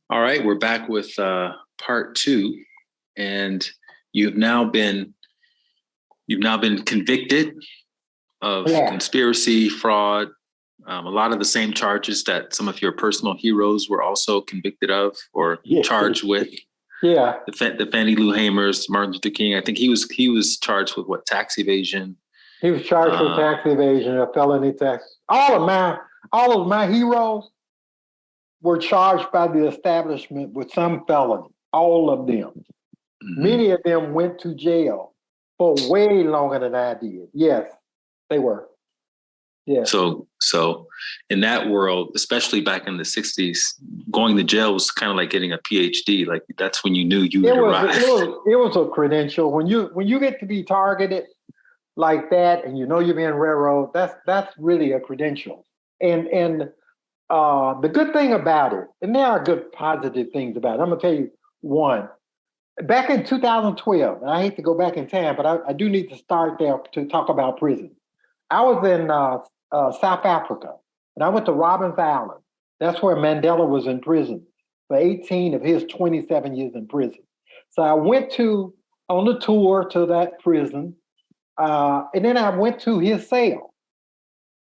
All right, we're back with part two, and you've now been convicted of Yeah, conspiracy, fraud, a lot of the same charges that some of your personal heroes were also convicted of or yeah, charged with. yeah. The Fannie Lou Hamers, Martin Luther King. I think he was charged with what, tax evasion. He was charged with Uh, tax evasion, a felony tax. All of my heroes were charged by the establishment with some felony. All of them. mhm. Many of them went to jail for way longer than I did. Yes, they were. Yes. So in that world, especially back in the '60s, going to jail was kind of like getting a PhD. Like that's when you knew you It had was arrived. it was it was a credential. When you get to be targeted like that and you know you're being railroaded, that's really a credential. And the good thing about it, and there are good positive things about it. I'm gonna tell you one. Back in 2012, and I hate to go back in time, but I do need to start there to talk about prison. I was in South Africa, and I went to Robben's Island. That's where Mandela was in prison for 18 of his 27 years in prison. So I went to on the tour to that prison, and then I went to his cell,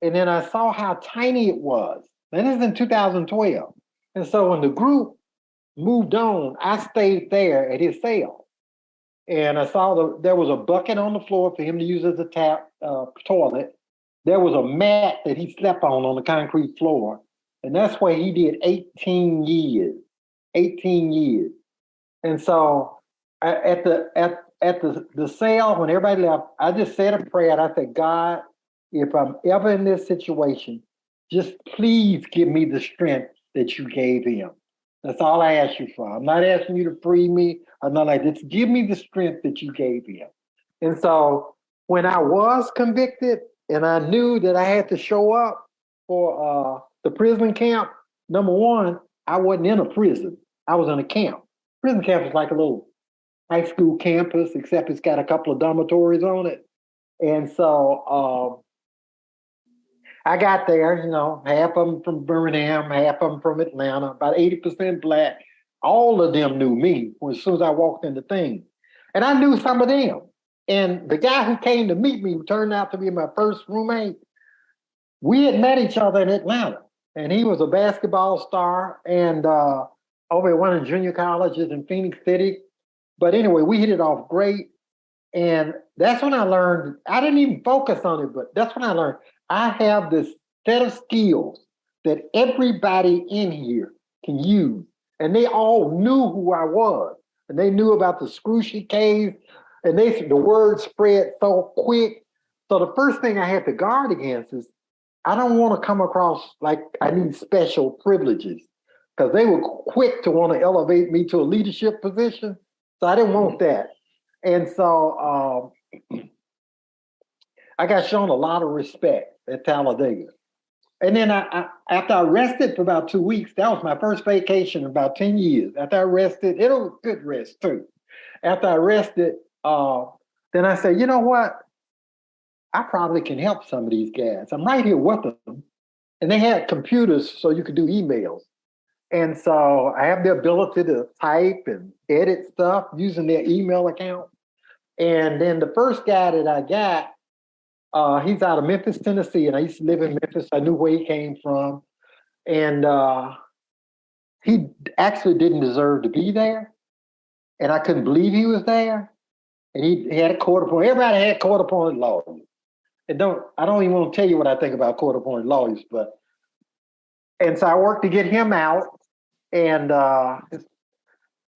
and then I saw how tiny it was. And this is in 2012. And so when the group moved on, I stayed there at his cell. And I saw there was a bucket on the floor for him to use as a tap toilet. There was a mat that he slept on the concrete floor. And that's where he did 18 years. 18 years. And so at the sale, when everybody left, I just said a prayer and I said, God, if I'm ever in this situation, just please give me the strength that you gave him. That's all I ask you for. I'm not asking you to free me. I'm not like, just give me the strength that you gave him. And so when I was convicted and I knew that I had to show up for the prison camp, number one, I wasn't in a prison. I was in a camp. Prison camp is like a little high school campus, except it's got a couple of dormitories on it. And so I got there, half of them from Birmingham, half of them from Atlanta, about 80% black. All of them knew me as soon as I walked in the thing. And I knew some of them. And the guy who came to meet me, who turned out to be my first roommate, we had met each other in Atlanta. And he was a basketball star and over at one of the junior colleges in Phoenix City. But anyway, we hit it off great. And that's when I learned, I didn't even focus on it, but that's when I learned I have this set of skills that everybody in here can use. And they all knew who I was. And they knew about the Scrushy case. And the word spread so quick. So the first thing I had to guard against is I don't want to come across like I need special privileges because they were quick to want to elevate me to a leadership position. So I didn't want that. And so I got shown a lot of respect at Talladega. And then after I rested for about 2 weeks, that was my first vacation in about 10 years. After I rested, it was a good rest too. After I rested, then I said, you know what? I probably can help some of these guys. I'm right here with them. And they had computers so you could do emails. And so I have the ability to type and edit stuff using their email account. And then the first guy that I got, he's out of Memphis, Tennessee, and I used to live in Memphis. I knew where he came from. And he actually didn't deserve to be there. And I couldn't believe he was there. And he had a court appointed. Everybody had court appointed lawyers. I don't even want to tell you what I think about court appointed lawyers, and so I worked to get him out. And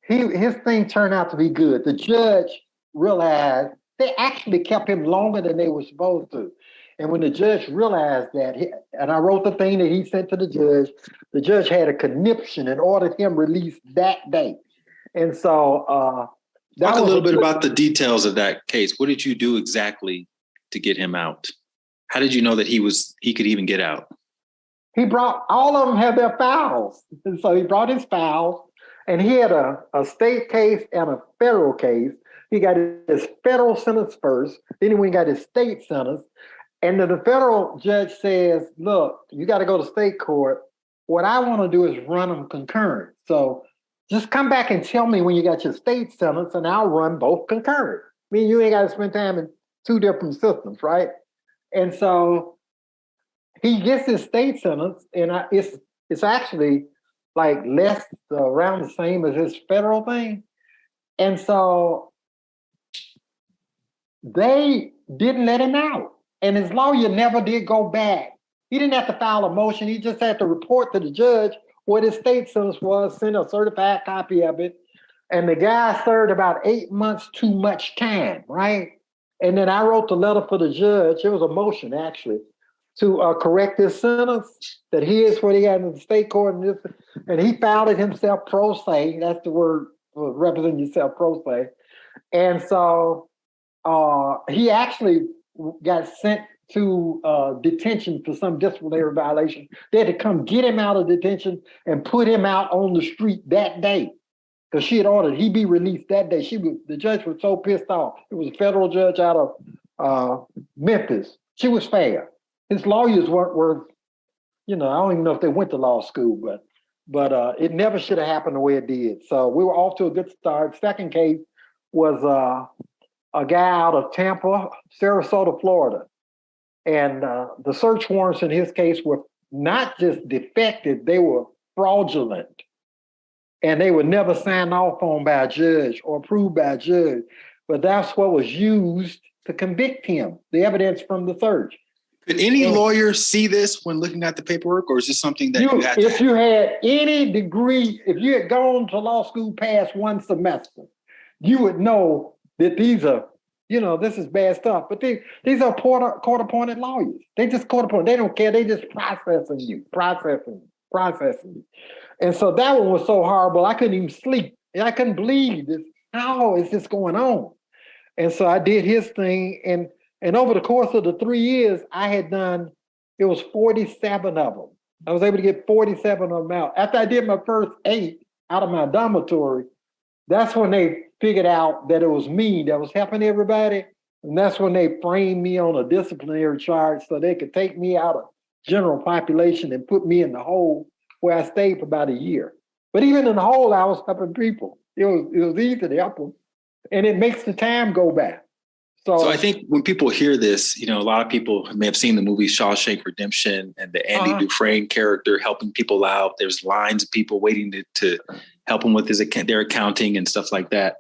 his thing turned out to be good. The judge realized they actually kept him longer than they were supposed to. And when the judge realized that, and I wrote the thing that he sent to the judge had a conniption and ordered him released that day. And so that Talk a was little bit about the details of that case. What did you do exactly to get him out? How did you know that he could even get out? He brought all of them had their files. And so he brought his files and he had a state case and a federal case. He got his federal sentence first, then he went and got his state sentence. And then the federal judge says, look, you got to go to state court. What I want to do is run them concurrent. So Just come back and tell me when you got your state sentence, and I'll run both concurrent. I mean, you ain't got to spend time in two different systems, right? And so he gets his state sentence, and it's actually like less around the same as his federal thing. And so they didn't let him out. And his lawyer never did go back. He didn't have to file a motion. He just had to report to the judge what his state sentence was, send a certified copy of it. And the guy served about 8 months too much time, right? And then I wrote the letter for the judge. It was a motion, actually, to correct his sentence, that here's what he had in the state court. And he filed it himself pro se. That's the word for representing yourself pro se. And so he actually got sent to detention for some disciplinary violation. They had to come get him out of detention and put him out on the street that day, because she had ordered he be released that day. The judge was so pissed off. It was a federal judge out of Memphis. She was fair. His lawyers were, I don't even know if they went to law school, but it never should have happened the way it did. So we were off to a good start. Second case was a guy out of Tampa, Sarasota, Florida. And the search warrants in his case were not just defective, they were fraudulent. And they were never signed off on by a judge or approved by a judge. But that's what was used to convict him, the evidence from the search. Could any lawyer see this when looking at the paperwork, or is this something that you had to If you had any degree, if you had gone to law school past one semester, you would know that these are, this is bad stuff. But these are court-appointed lawyers. They just court-appointed. They don't care. They just processing you. And so that one was so horrible, I couldn't even sleep. And I couldn't believe this. How is this going on? And so I did his thing. And over the course of the 3 years, I had done, it was 47 of them. I was able to get 47 of them out. After I did my first 8 out of my dormitory, that's when they figured out that it was me that was helping everybody. And that's when they framed me on a disciplinary charge so they could take me out of general population and put me in the hole, where I stayed for about a year. But even in the hole, I was helping people. It was easy to help them. And it makes the time go by. So I think when people hear this, a lot of people may have seen the movie Shawshank Redemption and the Andy Dufresne character helping people out. There's lines of people waiting to help him with their accounting and stuff like that.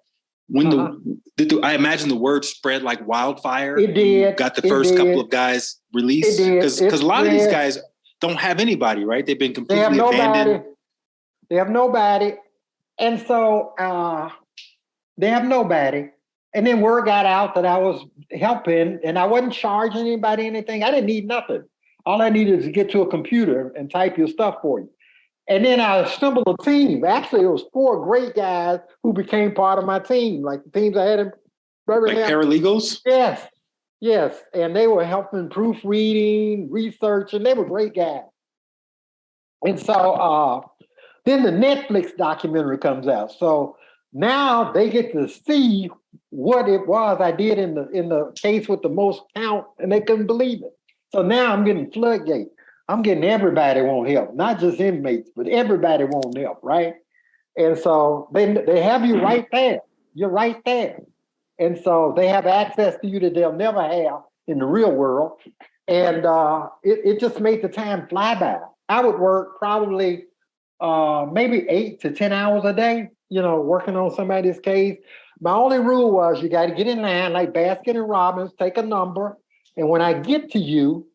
When I imagine the word spread like wildfire. It did. Got the first couple of guys released, because a lot of these guys don't have anybody, right? They've been completely abandoned. They have nobody. And so they have nobody. And then word got out that I was helping, and I wasn't charging anybody anything. I didn't need nothing. All I needed is to get to a computer and type your stuff for you. And then I assembled a team. Actually, it was 4 great guys who became part of my team, like the teams I had in Like paralegals? Yes. And they were helping proofreading, research, and they were great guys. And so then the Netflix documentary comes out. So now they get to see what it was I did in the case with the most count, and they couldn't believe it. So now I'm getting floodgates. I'm getting everybody won't help, not just inmates, but everybody won't help, right? And so they have you right there. You're right there. And so they have access to you that they'll never have in the real world. And it just made the time fly by. I would work probably maybe 8 to 10 hours a day, working on somebody's case. My only rule was you got to get in line like Baskin and Robbins, take a number. And when I get to you,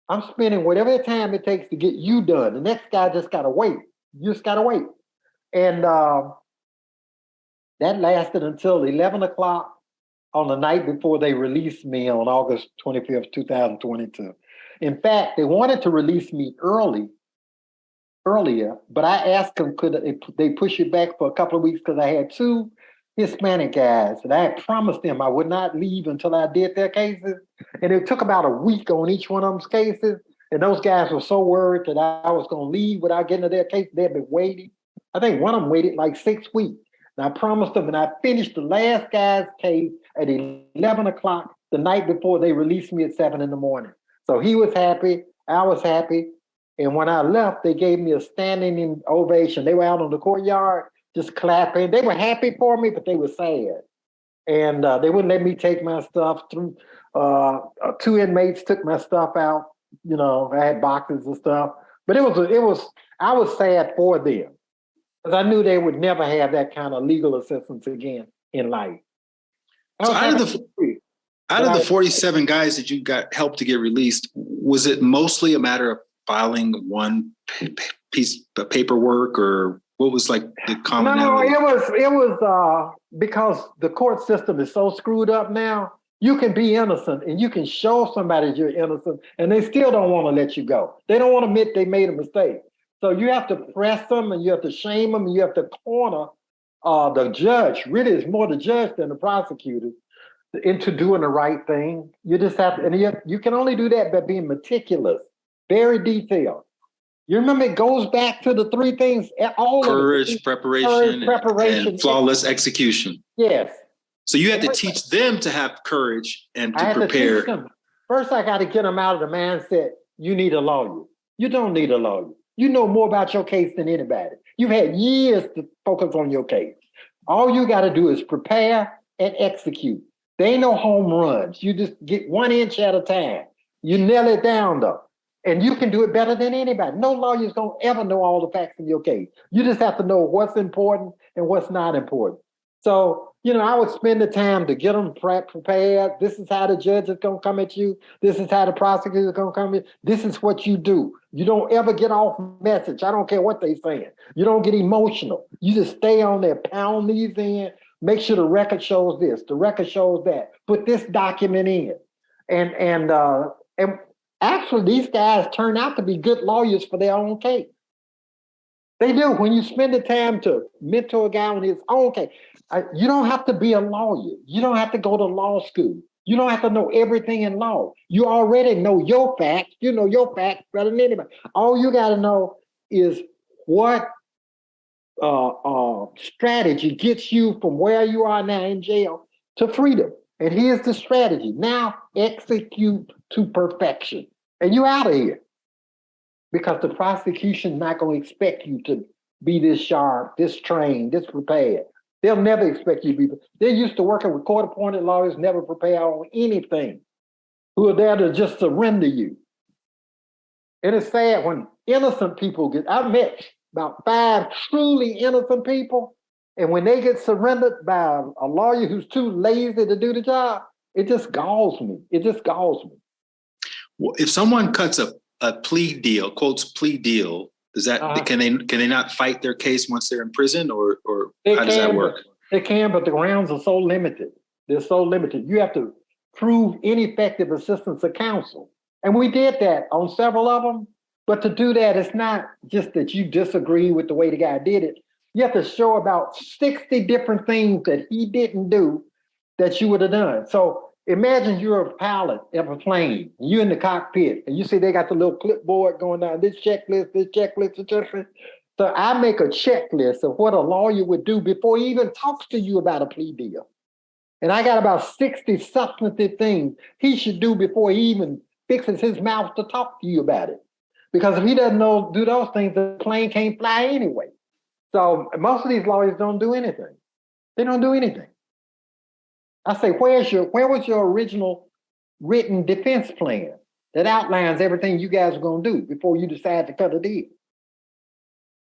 I'm spending whatever time it takes to get you done. The next guy just got to wait. You just got to wait. And that lasted until 11 o'clock on the night before they released me on August 25th, 2022. In fact, they wanted to release me earlier, but I asked them, could they push it back for a couple of weeks, because I had 2 Hispanic guys, and I had promised them I would not leave until I did their cases. And it took about a week on each one of them's cases. And those guys were so worried that I was going to leave without getting to their case. They had been waiting. I think one of them waited like 6 weeks. And I promised them, and I finished the last guy's case at 11 o'clock the night before they released me at 7 in the morning. So he was happy. I was happy. And when I left, they gave me a standing ovation. They were out on the courtyard, just clapping. They were happy for me, but they were sad. And they wouldn't let me take my stuff through. Two inmates took my stuff out. You know, I had boxes and stuff. But I was sad for them because I knew they would never have that kind of legal assistance again in life. So out of the 47 guys that you got help to get released, was it mostly a matter of filing one piece of paperwork, or what was like the commonality? No, it was because the court system is so screwed up now. You can be innocent and you can show somebody you're innocent and they still don't want to let you go. They don't want to admit they made a mistake. So you have to press them and you have to shame them and you have to corner the judge. Really, it's more the judge than the prosecutor into doing the right thing. You just have to, and you can only do that by being meticulous, very detailed. You remember it goes back to the three things, all courage, of it. preparation, preparation, and flawless execution. Yes. So you had to teach them to have courage and to prepare. First, I got to get them out of the mindset, you need a lawyer. You don't need a lawyer. You know more about your case than anybody. You've had years to focus on your case. All you got to do is prepare and execute. There ain't no home runs. You just get 1 inch at a time. You nail it down though. And you can do it better than anybody. No lawyer's gonna ever know all the facts in your case. You just have to know what's important and what's not important. So, you know, I would spend the time to get them prepared. This is how the judge is gonna come at you. This is how the prosecutor is gonna come at you. This is what you do. You don't ever get off message. I don't care what they're saying. You don't get emotional. You just stay on there, pound these in, make sure the record shows this, the record shows that. Put this document in. And actually, these guys turn out to be good lawyers for their own case. They do. When you spend the time to mentor a guy on his own case, you don't have to be a lawyer. You don't have to go to law school. You don't have to know everything in law. You already know your facts. You know your facts better than anybody. All you got to know is what strategy gets you from where you are now in jail to freedom. And here's the strategy. Now execute to perfection. And you out of here. Because the prosecution not going to expect you to be this sharp, this trained, this prepared. They'll never expect you to be. They're used to working with court-appointed lawyers, never prepare on anything, who are there to just surrender you. And it's sad when innocent people get, I've met about 5 truly innocent people, and when they get surrendered by a lawyer who's too lazy to do the job, it just galls me. It just galls me. Well, if someone cuts a plea deal, quotes plea deal, does that can they not fight their case once they're in prison, or how does that work? They can, but the grounds are so limited. They're so limited. You have to prove ineffective assistance of counsel. And we did that on several of them. But to do that, it's not just that you disagree with the way the guy did it. You have to show about 60 different things that he didn't do that you would have done. So imagine you're a pilot of a plane, and you're in the cockpit, and you see they got the little clipboard going down, this checklist, this checklist, this checklist. So I make a checklist of what a lawyer would do before he even talks to you about a plea deal. And I got about 60 substantive things he should do before he even fixes his mouth to talk to you about it. Because if he doesn't do those things, the plane can't fly anyway. So most of these lawyers don't do anything. They don't do anything. I say, where was your original written defense plan that outlines everything you guys are going to do before you decide to cut a deal?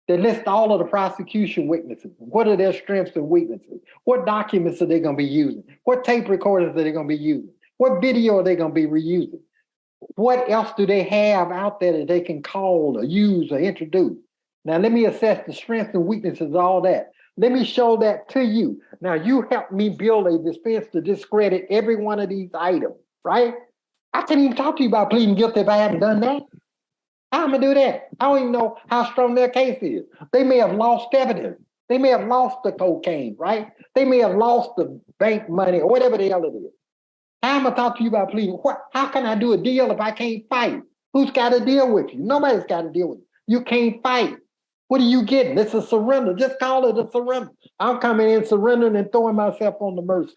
They list all of the prosecution witnesses. What are their strengths and weaknesses? What documents are they going to be using? What tape recorders are they going to be using? What video are they going to be reusing? What else do they have out there that they can call or use or introduce? Now, let me assess the strengths and weaknesses of all that. Let me show that to you. Now, you help me build a defense to discredit every one of these items, right? I can't even talk to you about pleading guilty if I haven't done that. How am I gonna do that? I don't even know how strong their case is. They may have lost evidence. They may have lost the cocaine, right? They may have lost the bank money or whatever the hell it is. How am I talk to you about pleading? How can I do a deal if I can't fight? Who's got to deal with you? Nobody's got to deal with you. You can't fight. What are you getting? It's a surrender. Just call it a surrender. I'm coming in surrendering and throwing myself on the mercy.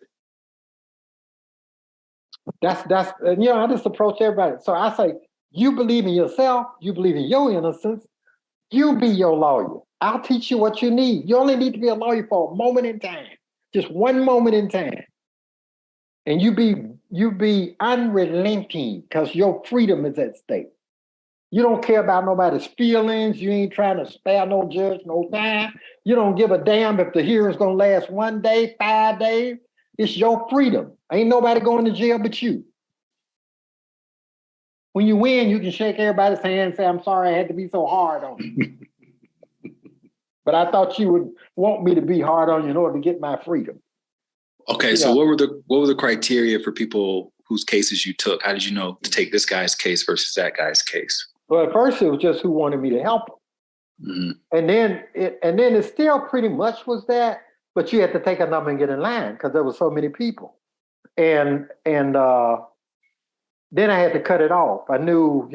That's I just approach everybody. So I say, you believe in yourself, you believe in your innocence, you be your lawyer. I'll teach you what you need. You only need to be a lawyer for a moment in time, just one moment in time. And you be unrelenting because your freedom is at stake. You don't care about nobody's feelings. You ain't trying to spare no judge no time. You don't give a damn if the hearing's gonna last 1 day, 5 days. It's your freedom. Ain't nobody going to jail but you. When you win, you can shake everybody's hand and say, I'm sorry I had to be so hard on you. But I thought you would want me to be hard on you in order to get my freedom. Okay, so what were the criteria for people whose cases you took? How did you know to take this guy's case versus that guy's case? Well, at first it was just who wanted me to help them. Mm-hmm. And then it still pretty much was that, but you had to take a number and get in line because there were so many people. And then I had to cut it off. I knew,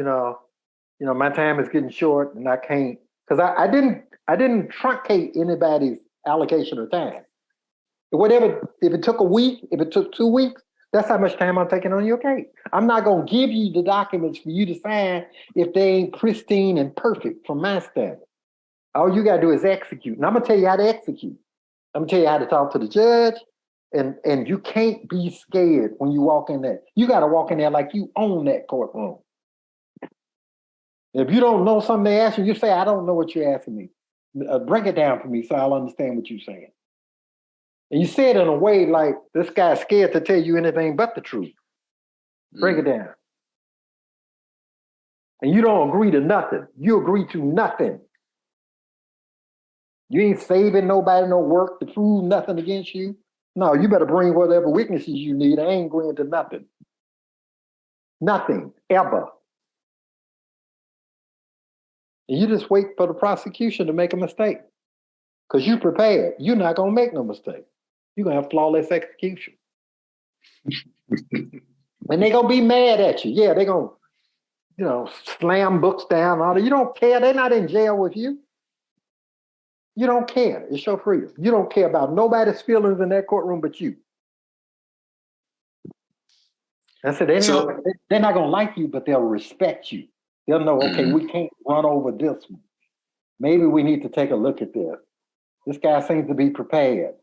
my time is getting short and I can't, because I didn't truncate anybody's allocation of time. Whatever, if it took a week, if it took 2 weeks, that's how much time I'm taking on your case. I'm not going to give you the documents for you to sign if they ain't pristine and perfect from my standard. All you got to do is execute. And I'm going to tell you how to execute. I'm going to tell you how to talk to the judge. And you can't be scared when you walk in there. You got to walk in there like you own that courtroom. If you don't know something they ask you say, I don't know what you're asking me. Break it down for me so I'll understand what you're saying. And you say it in a way like this guy's scared to tell you anything but the truth. Break it down. And you don't agree to nothing. You agree to nothing. You ain't saving nobody no work to prove nothing against you. No, you better bring whatever witnesses you need. I ain't agreeing to nothing. Nothing, ever. And you just wait for the prosecution to make a mistake. Because you prepared. You're not going to make no mistake. You're going to have flawless execution. And they're going to be mad at you. Yeah, they're going to, slam books down. All that. You don't care. They're not in jail with you. You don't care. It's your freedom. You don't care about nobody's feelings in that courtroom but you. I said, they're not going to like you, but they'll respect you. They'll know, okay, we can't run over this one. Maybe we need to take a look at this. This guy seems to be prepared.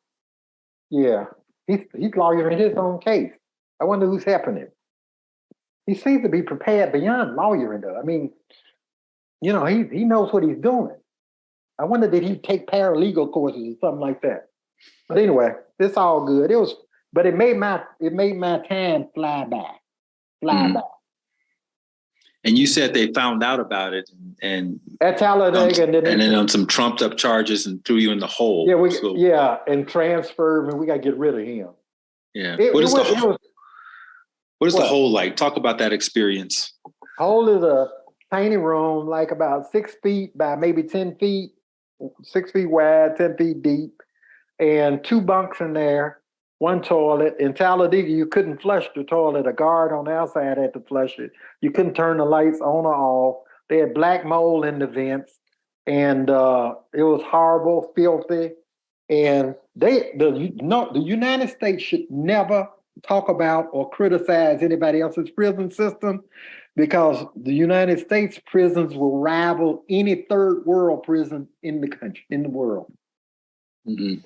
Yeah, he's lawyering his own case. I wonder who's helping him. He seems to be prepared beyond lawyering, though. I mean, he knows what he's doing. I wonder did he take paralegal courses or something like that. But anyway, it's all good. But it made my time fly by. And you said they found out about it and at Talladega, and then on some trumped up charges and threw you in the hole. Yeah, and transferred, and we got to get rid of him. Yeah. What is the hole like? Talk about that experience. Hole is a tiny room, like about 6 feet by maybe 10 feet, 6 feet wide, 10 feet deep, and 2 bunks in there, 1 toilet. In Talladega, you couldn't flush the toilet. A guard on the outside had to flush it. You couldn't turn the lights on or off. They had black mold in the vents, and it was horrible, filthy. And the United States should never talk about or criticize anybody else's prison system, because the United States prisons will rival any third world prison in the country, in the world. Mm-hmm.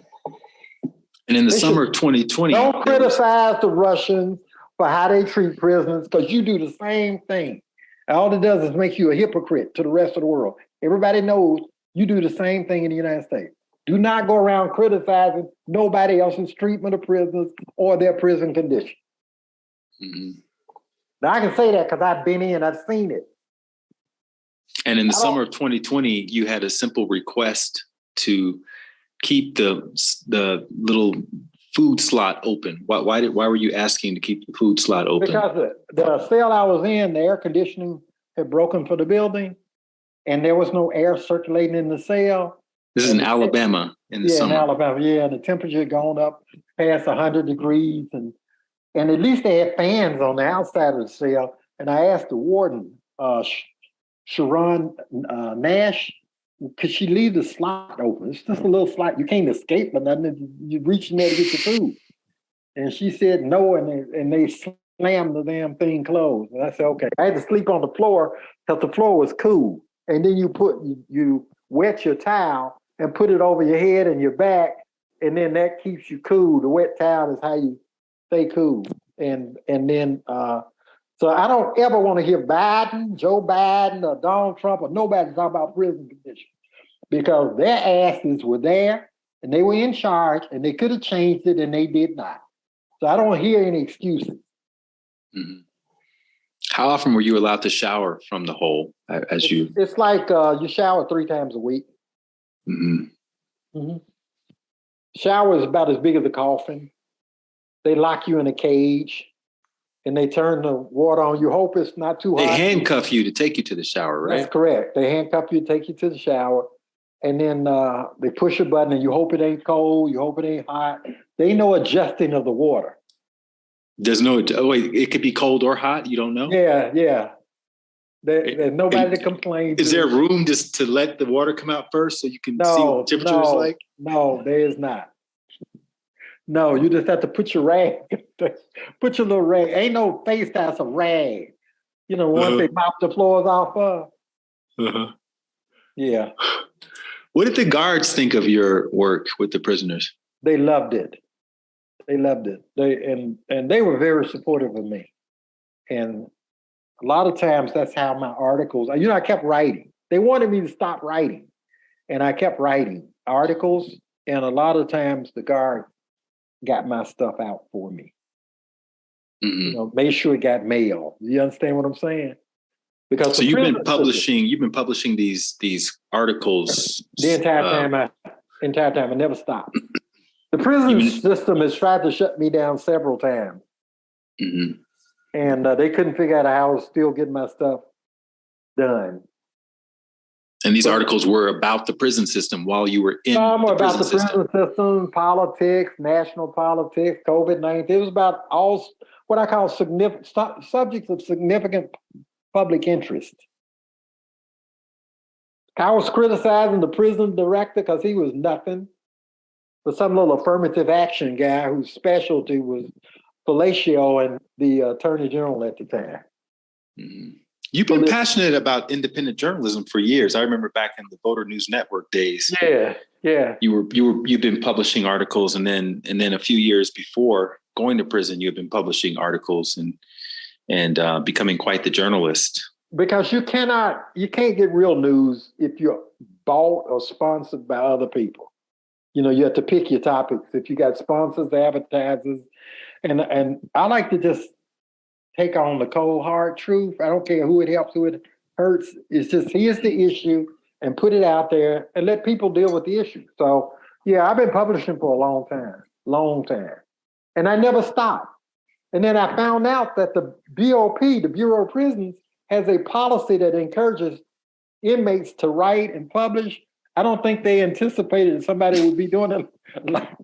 And in the summer of 2020... Don't criticize the Russians for how they treat prisoners, because you do the same thing. All it does is make you a hypocrite to the rest of the world. Everybody knows you do the same thing in the United States. Do not go around criticizing nobody else's treatment of prisoners or their prison condition. Mm-hmm. Now, I can say that because I've been in, I've seen it. And in the summer of 2020, you had a simple request to keep the little food slot open. Why were you asking to keep the food slot open? Because the cell I was in, the air conditioning had broken for the building, and there was no air circulating in the cell. This is in Alabama in the summer. Yeah, in Alabama, yeah. And the temperature had gone up past 100 degrees, and at least they had fans on the outside of the cell. And I asked the warden, Sharon Nash, could she leave the slot open? It's just a little slot. You can't escape, but nothing. You reach in there to get your food. And she said no, and they slammed the damn thing closed. And I said, okay. I had to sleep on the floor because the floor was cool. And then you wet your towel and put it over your head and your back, and then that keeps you cool. The wet towel is how you stay cool. And then so I don't ever want to hear Biden, Joe Biden, or Donald Trump, or nobody talk about prison conditions, because their asses were there and they were in charge and they could have changed it and they did not. So I don't hear any excuses. Mm-hmm. How often were you allowed to shower from the hole It's like you shower 3 times a week. Mm-hmm. Mm-hmm. Shower is about as big as a coffin. They lock you in a cage and they turn the water on. You hope it's not too hot. They handcuff you to take you to the shower, right? That's correct. They handcuff you, take you to the shower, and then they push a button and you hope it ain't cold, you hope it ain't hot. They know adjusting of the water. There's no, wait, it could be cold or hot? You don't know? Yeah. There's nobody to complain. Is there room just to let the water come out first so you can see what the temperature is like? No, there is not. No, you just have to put your rag, put your little rag. Ain't no face towel, it's a rag. You know, once they mop the floors off of. Yeah. What did the guards think of your work with the prisoners? They loved it. They loved it. And they were very supportive of me. And a lot of times that's how my articles, I kept writing. They wanted me to stop writing. And I kept writing articles. And a lot of times the guard got my stuff out for me. Mm-hmm. Made sure it got mail. You understand what I'm saying? Because so you've been publishing these articles the entire time. I never stopped. The prison system has tried to shut me down several times. Mm-hmm. And they couldn't figure out how I was still getting my stuff done. And these articles were about the prison system while you were in the prison system. About the prison system, politics, national politics, COVID-19. It was about all what I call subjects of significant public interest. I was criticizing the prison director because he was nothing but some little affirmative action guy whose specialty was fellatio and the attorney general at the time. Mm-hmm. You've been passionate about independent journalism for years. I remember back in the Voter News Network days. Yeah. You've been publishing articles, and then a few years before going to prison, you had been publishing articles and becoming quite the journalist. Because you can't get real news if you're bought or sponsored by other people. You have to pick your topics. If you got sponsors, advertisers, and I like to just take on the cold, hard truth. I don't care who it helps, who it hurts. It's just, here's the issue and put it out there and let people deal with the issue. So, yeah, I've been publishing for a long time. And I never stopped. And then I found out that the BOP, the Bureau of Prisons, has a policy that encourages inmates to write and publish. I don't think they anticipated somebody would be doing it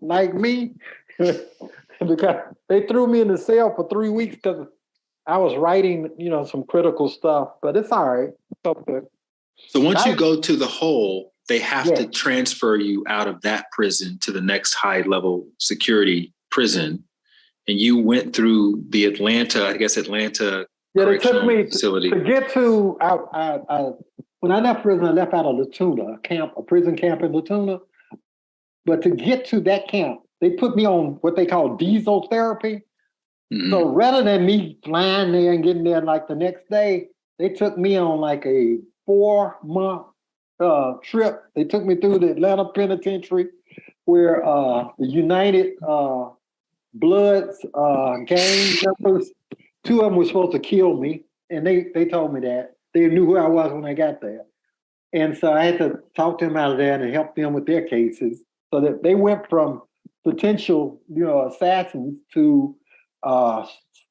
like me. Because they threw me in the cell for 3 weeks because I was writing, some critical stuff, but it's all right. It's okay. So once you go to the hole, they have to transfer you out of that prison to the next high level security prison. And you went through the Atlanta they took me facility. To get to, when I left prison, I left out of Latuna, a prison camp in Latuna. But to get to that camp, they put me on what they call diesel therapy. Mm-hmm. So rather than me flying there and getting there like the next day, they took me on like a 4-month trip. They took me through the Atlanta Penitentiary where the United Bloods gang members, 2 of them were supposed to kill me. And they told me that. They knew who I was when I got there. And so I had to talk them out of there and help them with their cases. So that they went from potential, assassins to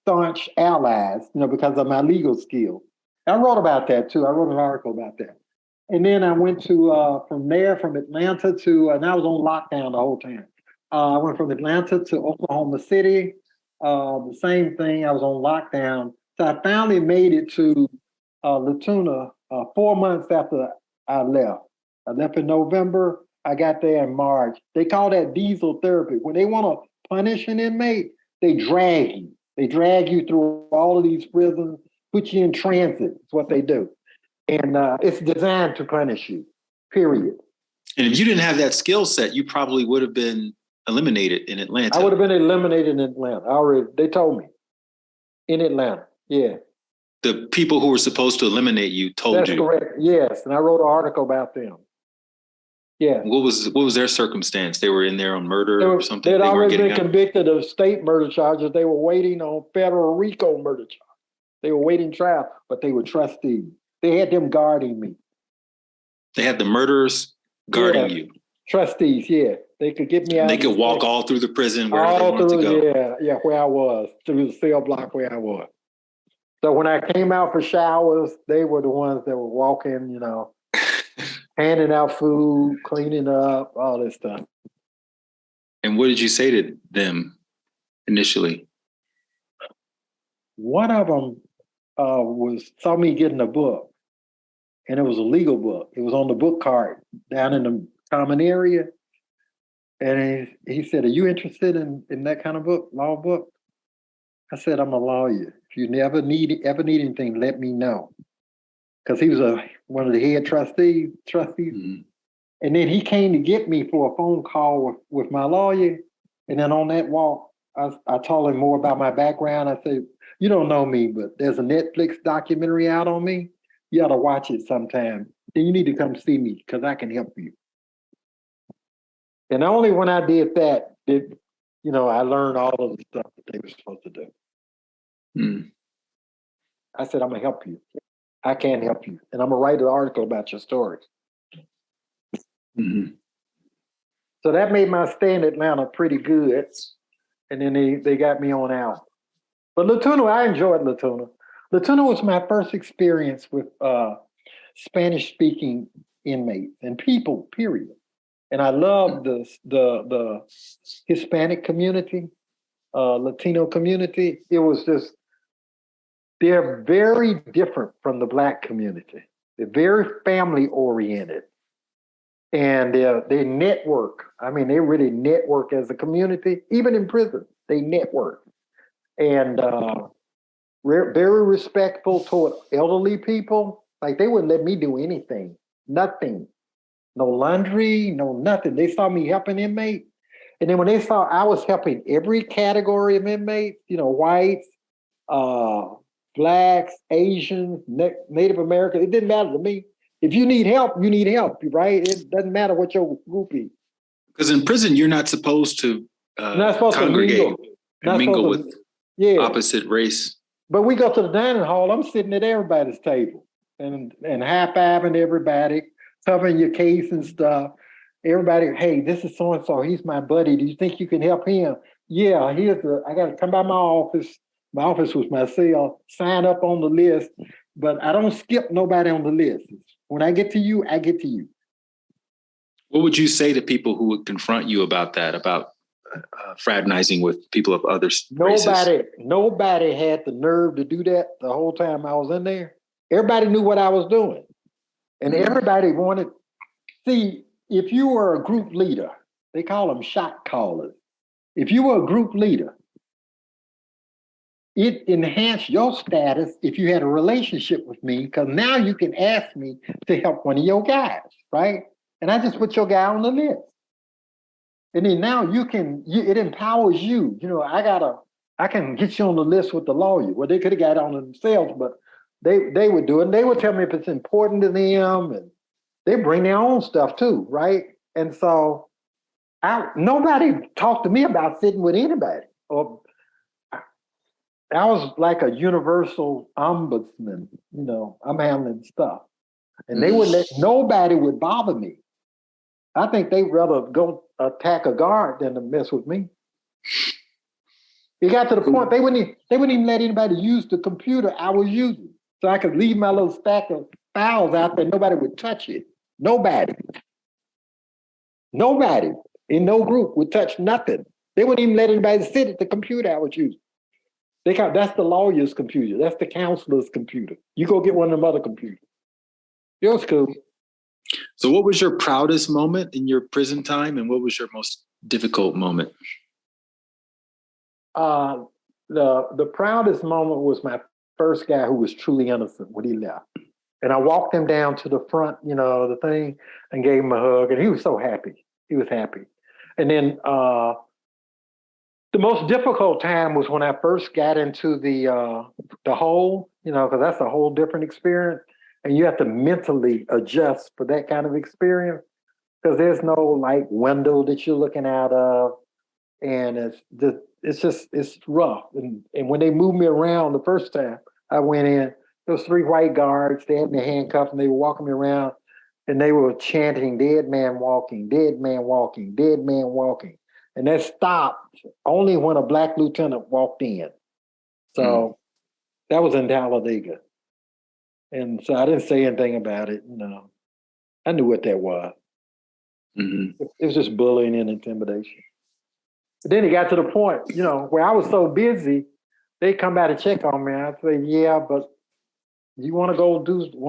staunch allies, because of my legal skill. I wrote about that too. I wrote an article about that. And then I went to, from Atlanta to, and I was on lockdown the whole time. I went from Atlanta to Oklahoma City. The same thing, I was on lockdown. So I finally made it to Latuna 4 months after I left. I left in November. I got there in March. They call that diesel therapy. When they want to punish an inmate, they drag you. They drag you through all of these prisons, put you in transit. That's what they do. And it's designed to punish you, period. And if you didn't have that skill set, you probably would have been eliminated in Atlanta. I would have been eliminated in Atlanta. They told me. In Atlanta, yeah. The people who were supposed to eliminate you told That's you. That's correct, yes. And I wrote an article about them. Yeah. What was their circumstance? They were in there on murder or something? They'd already been convicted of state murder charges. They were waiting on federal RICO murder charges. They were waiting trial, but they were trustees. They had them guarding me. They had the murderers guarding you. Trustees, yeah. They could get me out. And they could walk all through the prison wherever they wanted to go. Yeah, where I was, through the cell block where I was. So when I came out for showers, they were the ones that were walking, you know, handing out food, cleaning up, all this stuff. And what did you say to them initially? One of them saw me getting a book, and it was a legal book. It was on the book cart down in the common area. And he said, "Are you interested in that kind of book, law book?" I said, "I'm a lawyer. If you ever need anything, let me know." Because he was one of the head trustees. Mm-hmm. And then he came to get me for a phone call with my lawyer. And then on that walk, I told him more about my background. I said, "You don't know me, but there's a Netflix documentary out on me. You ought to watch it sometime. Then you need to come see me because I can help you." And only when I did that did, I learned all of the stuff that they were supposed to do. Mm. I said, "I'm going to help you. I can help you. And I'm going to write an article about your story." Mm-hmm. So that made my stay in Atlanta pretty good. And then they got me on out. But Latuna, I enjoyed Latuna. Latuna was my first experience with Spanish-speaking inmates and people, period. And I loved the Hispanic community, Latino community. It was just, they're very different from the Black community. They're very family-oriented. And they network. I mean, they really network as a community. Even in prison, they network. And very respectful toward elderly people. Like, they wouldn't let me do anything, nothing. No laundry, no nothing. They saw me helping inmates. And then when they saw I was helping every category of inmates, whites, Blacks, Asians, Native Americans, it didn't matter to me. If you need help, you need help, right? It doesn't matter what your group is. Because in prison, you're not supposed to congregate and mingle with opposite race. But we go to the dining hall, I'm sitting at everybody's table and high-fiving everybody, covering your case and stuff. Everybody, "Hey, this is so-and-so. He's my buddy. Do you think you can help him?" "Yeah, I got to come by my office. My office was my cell, sign up on the list, but I don't skip nobody on the list. When I get to you, I get to you." What would you say to people who would confront you about that, about fraternizing with people of other races? Nobody had the nerve to do that the whole time I was in there. Everybody knew what I was doing. And everybody wanted, see, if you were a group leader, they call them shot callers. If you were a group leader, it enhanced your status if you had a relationship with me, because now you can ask me to help one of your guys, right? And I just put your guy on the list. And then now it empowers you. I can get you on the list with the lawyer. Well, they could have got on themselves, but they would do it. And they would tell me if it's important to them, and they bring their own stuff too, right? And so nobody talked to me about sitting with anybody. Or I was like a universal ombudsman, I'm handling stuff. And nobody would bother me. I think they'd rather go attack a guard than to mess with me. It got to the point they wouldn't even let anybody use the computer I was using. So I could leave my little stack of files out there, nobody would touch it. Nobody in no group would touch nothing. They wouldn't even let anybody sit at the computer I was using. That's the lawyer's computer. That's the counselor's computer. You go get one of them other computers. It was cool. So what was your proudest moment in your prison time, and what was your most difficult moment? The proudest moment was my first guy who was truly innocent when he left. And I walked him down to the front, the thing, and gave him a hug. And he was so happy. He was happy. And then the most difficult time was when I first got into the hole, because that's a whole different experience. And you have to mentally adjust for that kind of experience because there's no like window that you're looking out of. And it's rough. And when they moved me around the first time I went in, there was 3 white guards. They had me handcuffed and they were walking me around and they were chanting, "Dead man walking, dead man walking, dead man walking." And that stopped only when a black lieutenant walked in. So that was in Talladega. And so I didn't say anything about it. I knew what that was. Mm-hmm. It was just bullying and intimidation. But then it got to the point, where I was so busy, they come by to check on me. I'd say, "Yeah, but you want to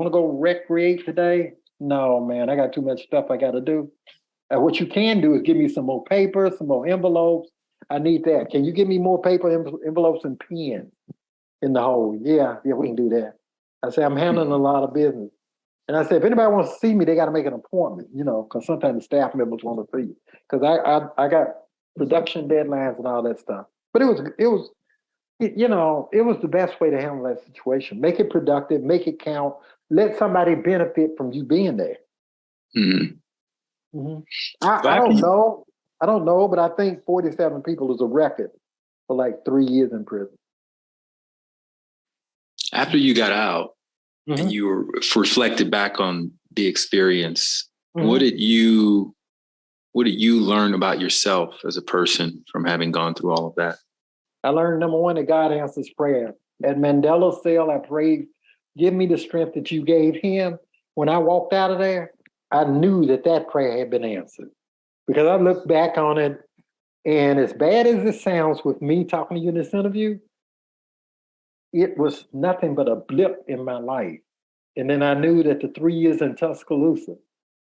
go recreate today?" "No, man, I got too much stuff I got to do." What you can do is give me some more paper, some more envelopes. I need that. Can you give me more paper, envelopes, and pens in the hole? Yeah, we can do that. I say, "I'm handling a lot of business." And I said, if anybody wants to see me, they got to make an appointment, because sometimes the staff members want to see you. Because I got production deadlines and all that stuff. But it was the best way to handle that situation. Make it productive, make it count. Let somebody benefit from you being there. Mm-hmm. Mm-hmm. I don't know, but I think 47 people is a record for like 3 years in prison. After you got out and you reflected back on the experience, what did you learn about yourself as a person from having gone through all of that? I learned, number one, that God answers prayer. At Mandela's cell, I prayed, "Give me the strength that you gave him." When I walked out of there, I knew that prayer had been answered because I looked back on it, and as bad as it sounds with me talking to you in this interview, it was nothing but a blip in my life. And then I knew that the 3 years in Tuscaloosa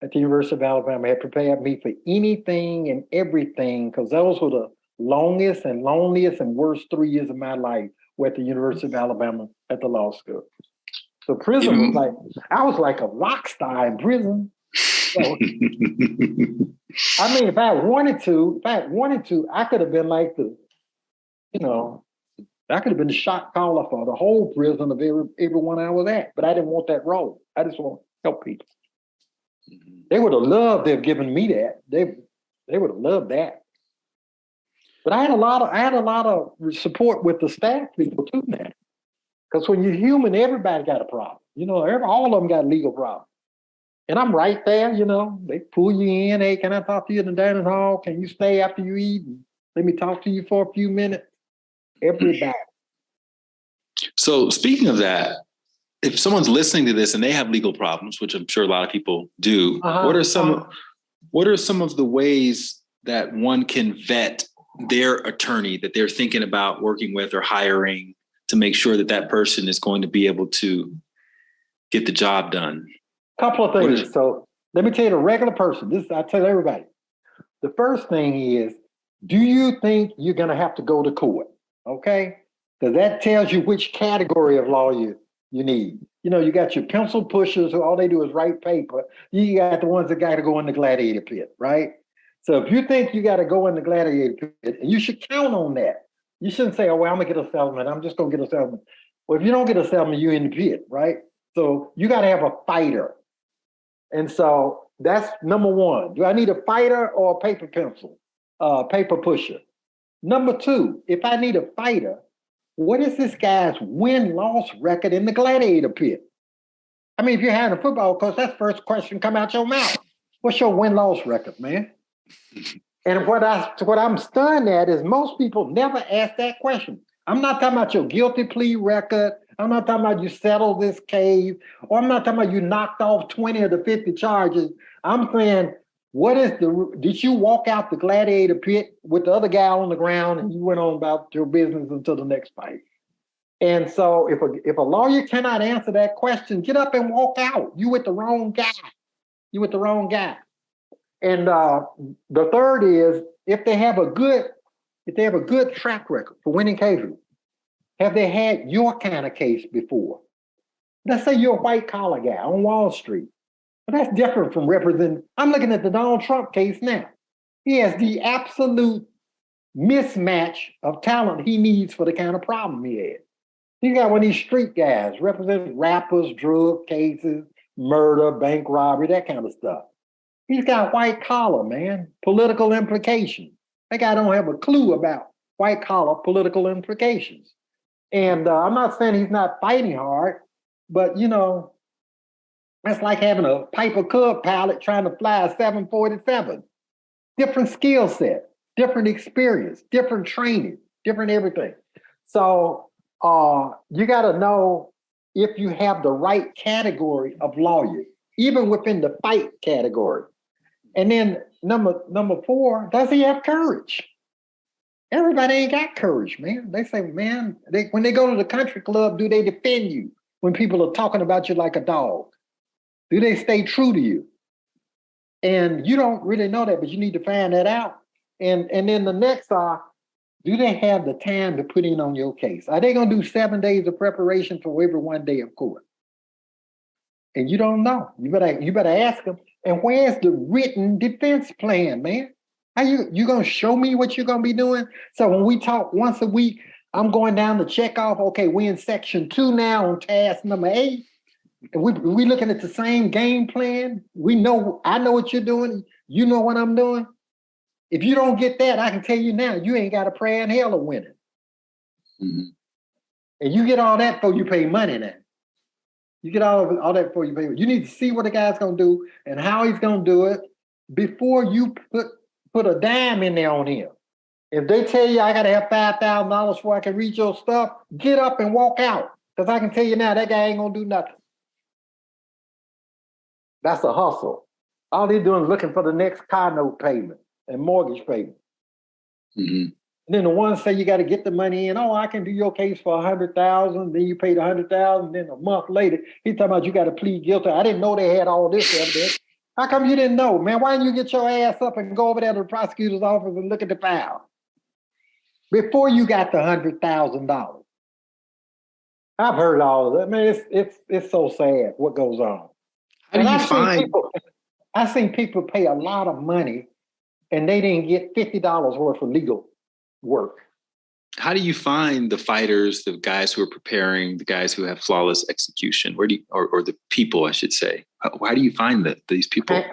at the University of Alabama had prepared me for anything and everything, because those were the longest and loneliest and worst 3 years of my life were at the University of Alabama at the law school. So prison was I was like a rock star in prison. So, I mean, if I wanted to, I could have been like I could have been the shot caller for the whole prison of everyone I was at, but I didn't want that role. I just want to help people. They would have loved to have given me that. They would have loved that. But I had a lot of support with the staff people too now. Because when you're human, everybody got a problem. All of them got legal problems. And I'm right there, they pull you in. "Hey, can I talk to you in the dining hall? Can you stay after you eat? And let me talk to you for a few minutes." Everybody. So speaking of that, if someone's listening to this and they have legal problems, which I'm sure a lot of people do, what are some of the ways that one can vet their attorney that they're thinking about working with or hiring to make sure that person is going to be able to get the job done? Couple of things. So let me tell you, the regular person, I tell everybody. The first thing is, do you think you're going to have to go to court? Okay? Because that tells you which category of law you need. You got your pencil pushers who all they do is write paper. You got the ones that got to go in the gladiator pit, right? So if you think you got to go in the gladiator pit, and you should count on that. You shouldn't say, "Oh, well, I'm going to get a settlement. I'm just going to get a settlement." Well, if you don't get a settlement, you're in the pit, right? So you got to have a fighter. And so that's number one. Do I need a fighter or a paper pencil, paper pusher? Number two, if I need a fighter, what is this guy's win-loss record in the gladiator pit? I mean, if you're having a football coach, that's the first question come out your mouth. What's your win-loss record, man? And what I'm stunned at is most people never ask that question. I'm not talking about your guilty plea record. I'm not talking about you settled this case, or I'm not talking about you knocked off 20 of the 50 charges. I'm saying, did you walk out the gladiator pit with the other guy on the ground and you went on about your business until the next fight? And so if a lawyer cannot answer that question, get up and walk out. You with the wrong guy. And the third is, if they have a good track record for winning cases, have they had your kind of case before? Let's say you're a white collar guy on Wall Street. But that's different from representing. I'm looking at the Donald Trump case now. He has the absolute mismatch of talent he needs for the kind of problem he had. He got one of these street guys representing rappers, drug cases, murder, bank robbery, that kind of stuff. He's got white collar, man, political implications. That guy don't have a clue about white collar political implications. And I'm not saying he's not fighting hard, but that's like having a Piper Cub pilot trying to fly a 747. Different skill set, different experience, different training, different everything. So you got to know if you have the right category of lawyer, even within the fight category. And then number 4, does he have courage? Everybody ain't got courage, man. They say, man, when they go to the country club, do they defend you when people are talking about you like a dog? Do they stay true to you? And you don't really know that, but you need to find that out. And then the next do they have the time to put in on your case? Are they going to do 7 days of preparation for every 1 day of court? And you don't know. You better ask them. And where's the written defense plan, man? How you going to show me what you're going to be doing? So when we talk once a week, I'm going down to check off, okay, we're in section 2 now on task number 8. And we looking at the same game plan. I know what you're doing. You know what I'm doing. If you don't get that, I can tell you now, you ain't got a prayer in hell of winning. Mm-hmm. And you get all that before you pay money now. You get all that before you pay money. You need to see what the guy's going to do and how he's going to do it before you put a dime in there on him. If they tell you I got to have $5,000 before I can read your stuff, get up and walk out. Because I can tell you now, that guy ain't going to do nothing. That's a hustle. All they're doing is looking for the next car note payment and mortgage payment. Mm-hmm. And then the ones say you got to get the money in. Oh, I can do your case for $100,000. Then you paid $100,000. Then a month later, he's talking about you got to plead guilty. I didn't know they had all this evidence. How come you didn't know, man? Why didn't you get your ass up and go over there to the prosecutor's office and look at the file before you got the $100,000? I've heard all of that. Man, it's so sad what goes on. How do you find? I've seen people pay a lot of money and they didn't get $50 worth of legal work. How do you find the fighters, the guys who are preparing, the guys who have flawless execution? Where do you, or the people, I should say? How do you find these people?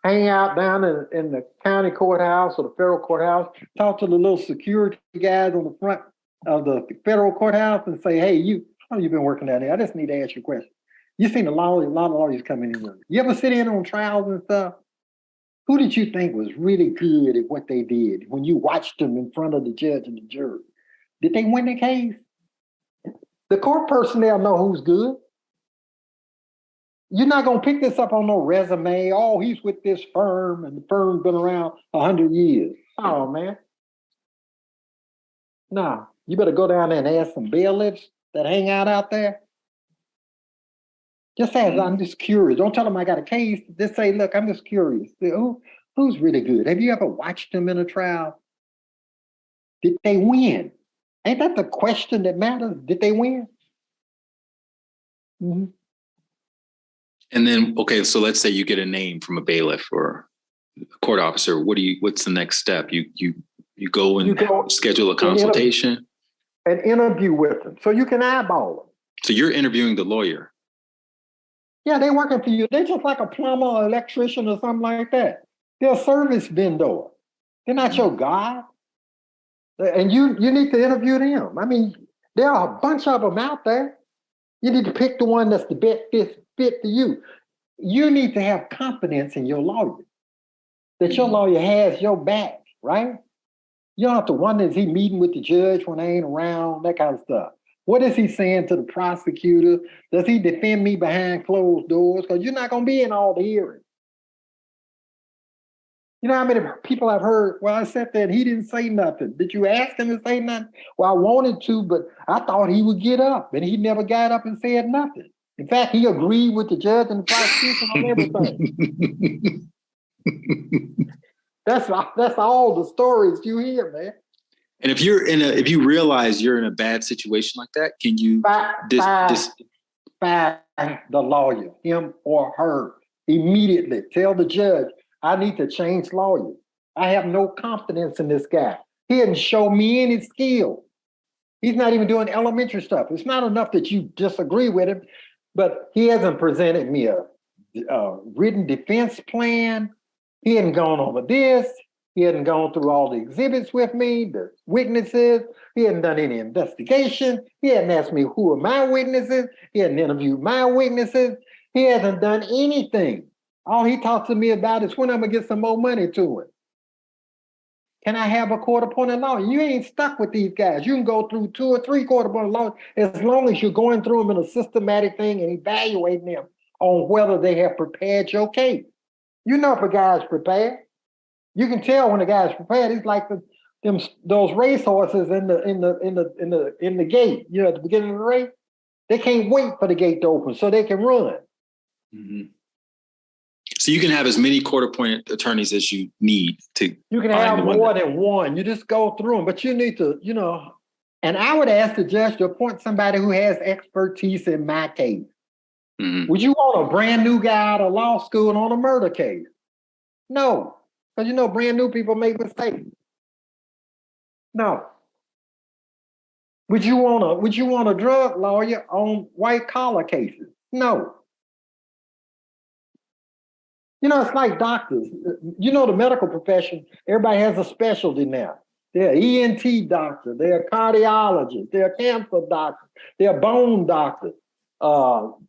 Hang out down in the county courthouse or the federal courthouse, talk to the little security guys on the front of the federal courthouse and say, hey, how you been working down there? I just need to ask you a question. You've seen a lot of lawyers coming in. You ever sit in on trials and stuff? Who did you think was really good at what they did when you watched them in front of the judge and the jury? Did they win the case? The court personnel know who's good. You're not going to pick this up on no resume. Oh, he's with this firm and the firm's been around 100 years. Oh, man. No, you better go down there and ask some bailiffs that hang out there. Just say, I'm just curious. Don't tell them I got a case. Just say, look, I'm just curious. Who's really good? Have you ever watched them in a trial? Did they win? Ain't that the question that matters? Did they win? Mm-hmm. And then, okay, so let's say you get a name from a bailiff or a court officer. What's the next step? You go and schedule a consultation? An interview with them. So you can eyeball them. So you're interviewing the lawyer. Yeah, they're working for you. They're just like a plumber or electrician or something like that. They're a service vendor. They're not your God. And you need to interview them. I mean, there are a bunch of them out there. You need to pick the one that's the best fit for you. You need to have confidence in your lawyer, that your lawyer has your back, right? You don't have to wonder, is he meeting with the judge when I ain't around, that kind of stuff. What is he saying to the prosecutor? Does he defend me behind closed doors? Because you're not going to be in all the hearings. You know how many people I've heard, well, I sat there and he didn't say nothing. Did you ask him to say nothing? Well, I wanted to, but I thought he would get up, and he never got up and said nothing. In fact, he agreed with the judge and the prosecution on everything. That's all the stories you hear, man. And if you realize you're in a bad situation like that, can you 5 the lawyer, him or her, immediately. Tell the judge, I need to change lawyers. I have no confidence in this guy. He didn't show me any skill. He's not even doing elementary stuff. It's not enough that you disagree with him, but he hasn't presented me a written defense plan. He hadn't gone over this. He hadn't gone through all the exhibits with me, the witnesses. He hadn't done any investigation. He hadn't asked me who are my witnesses. He hadn't interviewed my witnesses. He hasn't done anything. All he talks to me about is when I'm gonna get some more money to him. Can I have a court-appointed lawyer? You ain't stuck with these guys. You can go through 2 or 3 court-appointed lawyers as long as you're going through them in a systematic thing and evaluating them on whether they have prepared your case. You know if a guy's prepared. You can tell when a guy's prepared. It's like those racehorses in the gate. You know, at the beginning of the race, they can't wait for the gate to open so they can run. Mm-hmm. So you can have as many court-appointed attorneys as you need to. You can have more than one. You just go through them, but you need to, you know. And I would ask the judge to appoint somebody who has expertise in my case. Mm-hmm. Would you want a brand new guy out of law school on a murder case? No, because you know brand new people make mistakes. No. Would you want a drug lawyer on white collar cases? No. You know, it's like doctors. You know, the medical profession, everybody has a specialty now. They're ENT doctor, they're cardiologist, they're cancer doctor, they're bone doctor.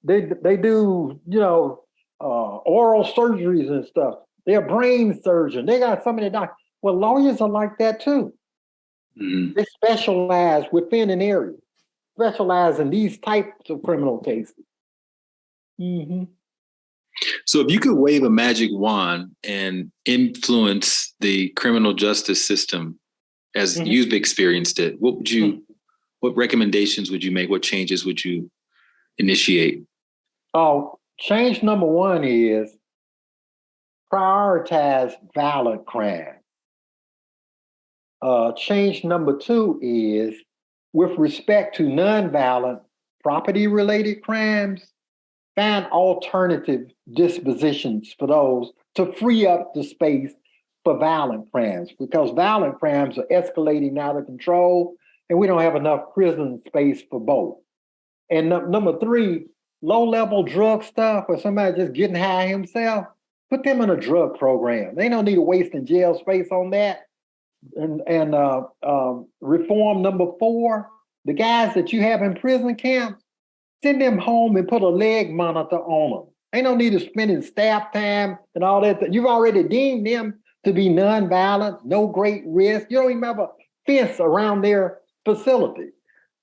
They do, you know, oral surgeries and stuff. They're brain surgeon. They got so many doctors. Well, lawyers are like that too. Mm-hmm. They specialize within an area, specialize in these types of criminal cases. Mm-hmm. So if you could wave a magic wand and influence the criminal justice system as mm-hmm. you've experienced it, what recommendations would you make? What changes would you initiate? Oh, change number one is prioritize violent crime. Change number two is with respect to nonviolent property-related crimes, find alternative dispositions for those to free up the space for violent crimes, because violent crimes are escalating out of control and we don't have enough prison space for both. And number three, low-level drug stuff where somebody just getting high himself, put them in a drug program. They don't need to waste in jail space on that. And reform number four, the guys that you have in prison camps, send them home and put a leg monitor on them. Ain't no need of spending staff time and all that. You've already deemed them to be nonviolent, no great risk. You don't even have a fence around their facility.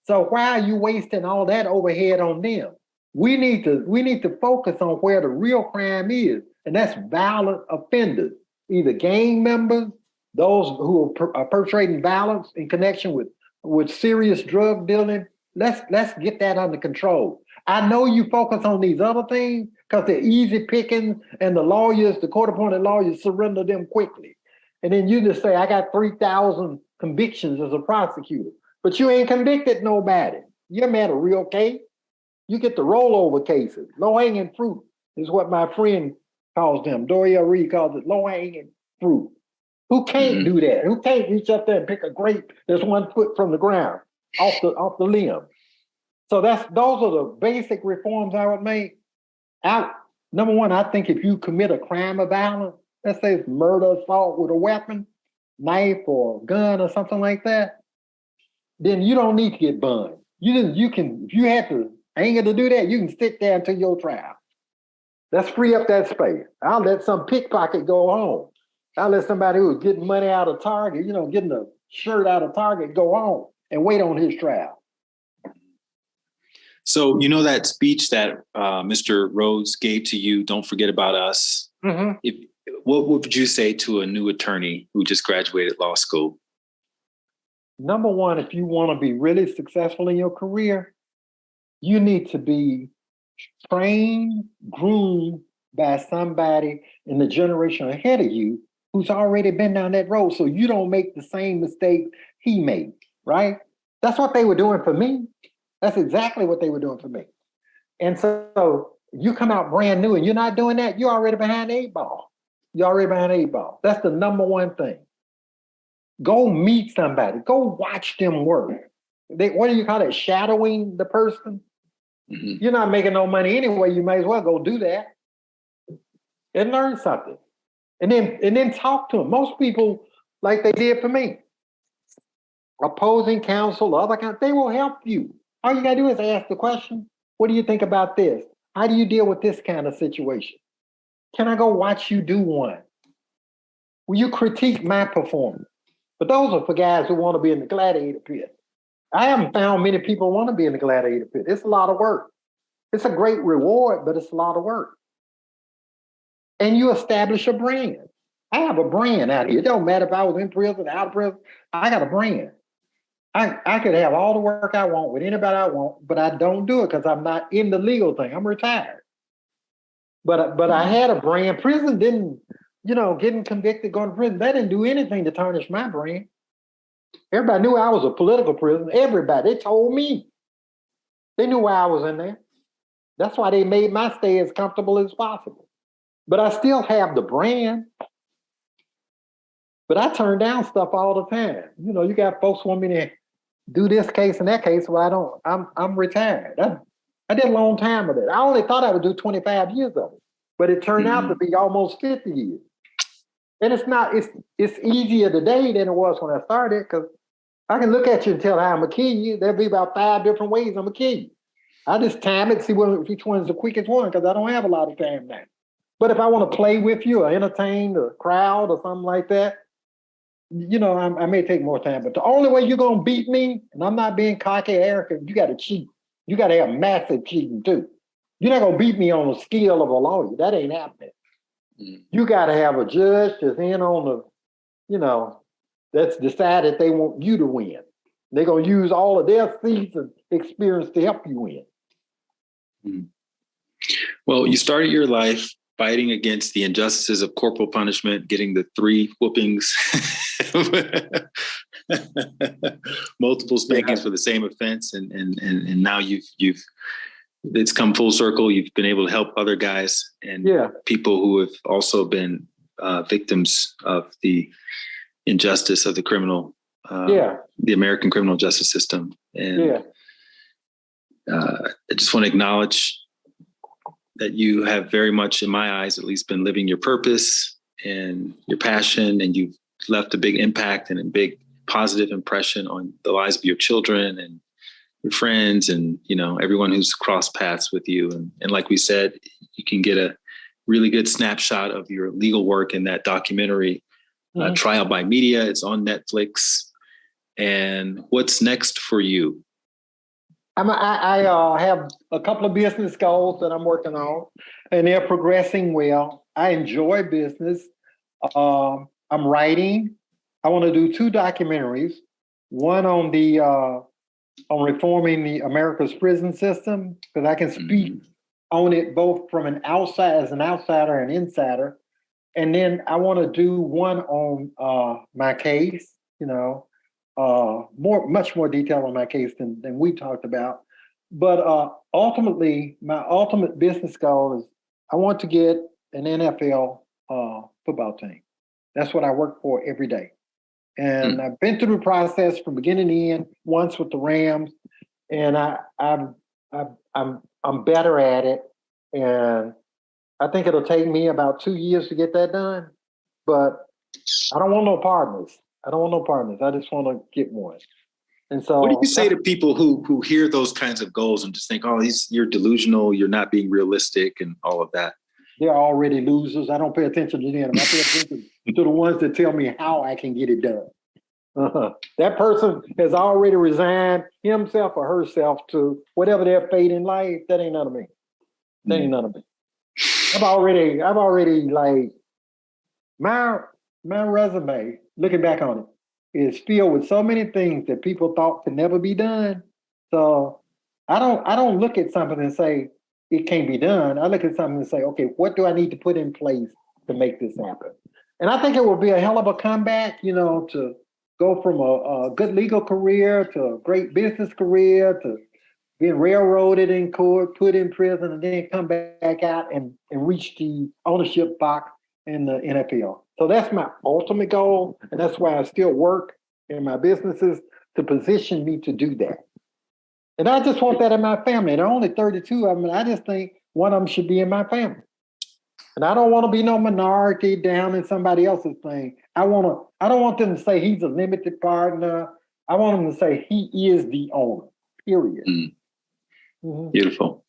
So why are you wasting all that overhead on them? We need to focus on where the real crime is, and that's violent offenders, either gang members, those who are perpetrating violence in connection with serious drug dealing. Let's get that under control. I know you focus on these other things because they're easy pickings and the lawyers, the court-appointed lawyers, surrender them quickly. And then you just say, I got 3,000 convictions as a prosecutor, but you ain't convicted nobody. You haven't had a real case. You get the rollover cases. Low-hanging fruit is what my friend calls them. Doria Reed calls it low-hanging fruit. Who can't do that? Who can't reach up there and pick a grape that's 1 foot from the ground? Off the limb. So those are the basic reforms I would make. Number one, I think if you commit a crime of violence, let's say it's murder, assault with a weapon, knife or gun or something like that, then you don't need to get burned. You can, if you have to anger to do that, you can sit there until your trial. Let's free up that space. I'll let some pickpocket go home. I'll let somebody who's getting money out of Target, getting a shirt out of Target go home and wait on his trial. So, that speech that Mr. Rhodes gave to you, Don't Forget About Us. Mm-hmm. What would you say to a new attorney who just graduated law school? Number one, if you want to be really successful in your career, you need to be trained, groomed by somebody in the generation ahead of you who's already been down that road, so you don't make the same mistake he made, right? That's what they were doing for me. That's exactly what they were doing for me. And so you come out brand new and you're not doing that, you're already behind the 8 ball. You're already behind the 8 ball. That's the number one thing. Go meet somebody. Go watch them work. What do you call it? Shadowing the person? Mm-hmm. You're not making no money anyway. You may as well go do that and learn something. And then talk to them. Most people, like they did for me, opposing counsel, other kind, they will help you. All you gotta do is ask the question, what do you think about this? How do you deal with this kind of situation? Can I go watch you do one? Will you critique my performance? But those are for guys who want to be in the gladiator pit. I haven't found many people want to be in the gladiator pit. It's a lot of work. It's a great reward, but it's a lot of work. And you establish a brand. I have a brand out here. It don't matter if I was in prison, out of prison. I got a brand. I could have all the work I want with anybody I want, but I don't do it because I'm not in the legal thing. I'm retired. But I had a brand. Prison didn't, getting convicted, going to prison, that didn't do anything to tarnish my brand. Everybody knew I was a political prisoner. Everybody, they told me. They knew why I was in there. That's why they made my stay as comfortable as possible. But I still have the brand. But I turn down stuff all the time. You got folks want me to do this case and that case. Well, I don't. I'm retired. I did a long time of it. I only thought I would do 25 years of it, but it turned out to be almost 50 years. And it's not. It's easier today than it was when I started because I can look at you and tell how I'm gonna kill you. There'll be about 5 different ways I'm gonna kill you. I just time it, see which one's the quickest one because I don't have a lot of time now. But if I want to play with you or entertain the crowd or something like that, I may take more time. But the only way you're gonna beat me, and I'm not being cocky, arrogant, you got to cheat. You got to have massive cheating too. You're not gonna beat me on the skill of a lawyer. That ain't happening. You got to have a judge that's in on the, that's decided they want you to win. They're gonna use all of their seasoned experience to help you win. Well, you started your life fighting against the injustices of corporal punishment, getting the 3 whoopings, multiple spankings for the same offense, and now you've it's come full circle. You've been able to help other guys and people who have also been victims of the injustice of the criminal, the American criminal justice system. And I just want to acknowledge that you have very much, in my eyes, at least, been living your purpose and your passion, and you've left a big impact and a big positive impression on the lives of your children and your friends and, everyone who's crossed paths with you. And like we said, you can get a really good snapshot of your legal work in that documentary, Trial by Media. It's on Netflix. And what's next for you? I have a couple of business goals that I'm working on, and they're progressing well. I enjoy business. I'm writing. I want to do 2 documentaries. One on the on reforming the America's prison system, because I can speak on it both from an outsider and insider. And then I want to do one on my case. Much more detail on my case than we talked about. But ultimately, my ultimate business goal is I want to get an NFL football team. That's what I work for every day. And I've been through the process from beginning to end once with the Rams, and I'm better at it. And I think it'll take me about 2 years to get that done. But I don't want no partners. I just want to get one. And so, what do you say to people who hear those kinds of goals and just think, "Oh, you're delusional. You're not being realistic," and all of that? They're already losers. I don't pay attention to them. I pay attention to the ones that tell me how I can get it done. That person has already resigned himself or herself to whatever their fate in life. That ain't none of me. That ain't none of me. I've already like my resume, looking back on it, is filled with so many things that people thought could never be done. So I don't look at something and say it can't be done. I look at something and say, okay, what do I need to put in place to make this happen? And I think it will be a hell of a comeback, to go from a good legal career to a great business career to been railroaded in court, put in prison, and then come back out and reach the ownership box in the NFL. So that's my ultimate goal, and that's why I still work in my businesses to position me to do that. And I just want that in my family. There are only 32 of them, and I just think one of them should be in my family. And I don't want to be no minority down in somebody else's thing. I don't want them to say he's a limited partner. I want them to say he is the owner, period. Mm-hmm. Beautiful.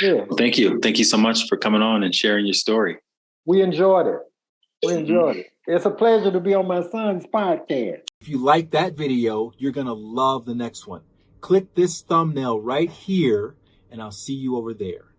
Yeah. Well, thank you. Thank you so much for coming on and sharing your story. We enjoyed it. It's a pleasure to be on my son's podcast. If you like that video, you're going to love the next one. Click this thumbnail right here, and I'll see you over there.